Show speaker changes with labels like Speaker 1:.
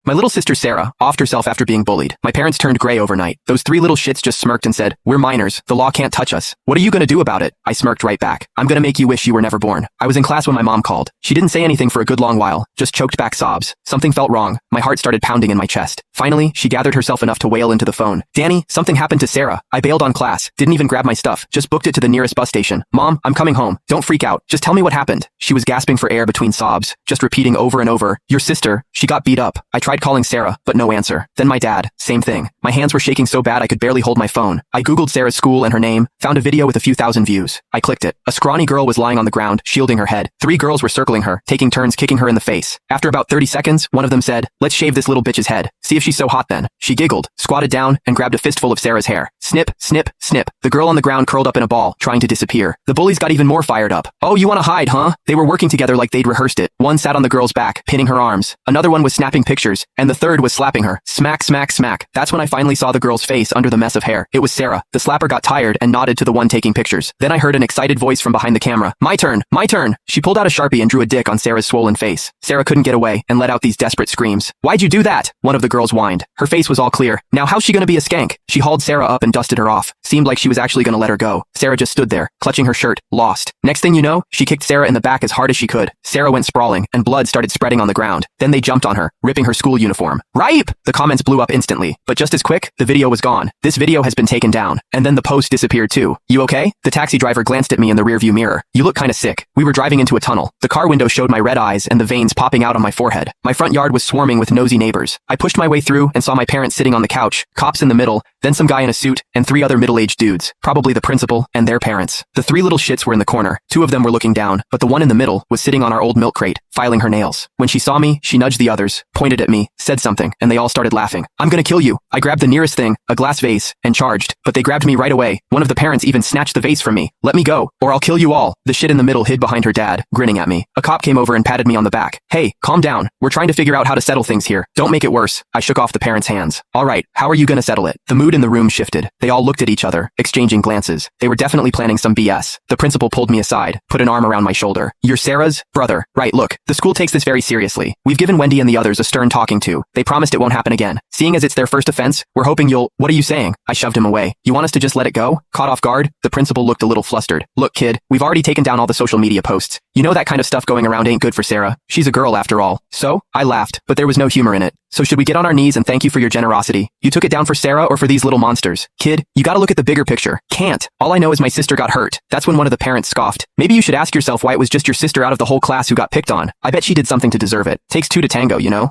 Speaker 1: My little sister Sarah offed herself after being bullied. My parents turned gray overnight. Those three little shits just smirked and said, "We're minors. The law can't touch us. What are you gonna do about it?" I smirked right back. "I'm gonna make you wish you were never born." I was in class when my mom called. She didn't say anything for a good long while, just choked back sobs. Something felt wrong. My heart started pounding in my chest. Finally, she gathered herself enough to wail into the phone. "Danny, something happened to Sarah. I bailed on class. Didn't even grab my stuff. Just booked it to the nearest bus station. Mom, I'm coming home. Don't freak out. Just tell me what happened." She was gasping for air between sobs, just repeating over and over, "Your sister, she got beat up." I tried calling Sarah, but no answer. Then my dad, same thing. My hands were shaking so bad I could barely hold my phone. I googled Sarah's school and her name, found a video with a few thousand views. I clicked it. A scrawny girl was lying on the ground, shielding her head. Three girls were circling her, taking turns kicking her in the face. After about 30 seconds, one of them said, "Let's shave this little bitch's head. See if she's so hot then." She giggled, squatted down, and grabbed a fistful of Sarah's hair. Snip, snip, snip. The girl on the ground curled up in a ball, trying to disappear. The bullies got even more fired up. "Oh, you wanna hide, huh?" They were working together like they'd rehearsed it. One sat on the girl's back, pinning her arms. Another one was snapping pictures, and the third was slapping her. Smack, smack, smack. That's when I finally saw the girl's face under the mess of hair. It was Sarah. The slapper got tired and nodded to the one taking pictures. Then I heard an excited voice from behind the camera. "My turn, my turn." She pulled out a Sharpie and drew a dick on Sarah's swollen face. Sarah couldn't get away and let out these desperate screams. "Why'd you do that?" One of the girls whined. Her face was all clear. "Now how's she gonna be a skank?" She hauled Sarah up and dusted her off. Seemed like she was actually gonna let her go. Sarah just stood there, clutching her shirt, lost. Next thing you know, she kicked Sarah in the back as hard as she could. Sarah went sprawling, and blood started spreading on the ground. Then they jumped on her, ripping her school uniform. "Ripe!" The comments blew up instantly. But just as quick, the video was gone. "This video has been taken down." And then the post disappeared too. "You okay?" The taxi driver glanced at me in the rearview mirror. "You look kinda sick." We were driving into a tunnel. The car window showed my red eyes and the veins popping out on my forehead. My front yard was swarming with nosy neighbors. I pushed my way through and saw my parents sitting on the couch, cops in the middle, then some guy in a suit, and three other middle-aged dudes, probably the principal and their parents. The three little shits were in the corner. Two of them were looking down, but the one in the middle was sitting on our old milk crate, filing her nails. When she saw me, she nudged the others, pointed at me, said something, and they all started laughing. "I'm gonna kill you." I grabbed the nearest thing, a glass vase, and charged, but they grabbed me right away. One of the parents even snatched the vase from me. "Let me go, or I'll kill you all." The shit in the middle hid behind her dad, grinning at me. A cop came over and patted me on the back. "Hey, calm down. We're trying to figure out how to settle things here. Don't make it worse." I shook off the parents' hands. "All right, how are you gonna settle it?" The mood in the room shifted. They all looked at each other, exchanging glances. They were definitely planning some BS. The principal pulled me aside, put an arm around my shoulder. "You're Sarah's brother, right? Look, the school takes this very seriously. We've given Wendy and the others a stern talking to. They promised it won't happen again. Seeing as it's their first offense, we're hoping you'll—" "What are you saying?" I shoved him away. "You want us to just let it go?" Caught off guard, the principal looked a little flustered. "Look, kid, we've already taken down all the social media posts. You know that kind of stuff going around ain't good for Sarah. She's a girl after all." "So?" I laughed, but there was no humor in it. "So should we get on our knees and thank you for your generosity? You took it down for Sarah or for these little monsters? Kid, you gotta look at the bigger picture." "Can't. All I know is my sister got hurt." That's when one of the parents scoffed. "Maybe you should ask yourself why it was just your sister out of the whole class who got picked on. I bet she did something to deserve it. Takes two to tango, you know?"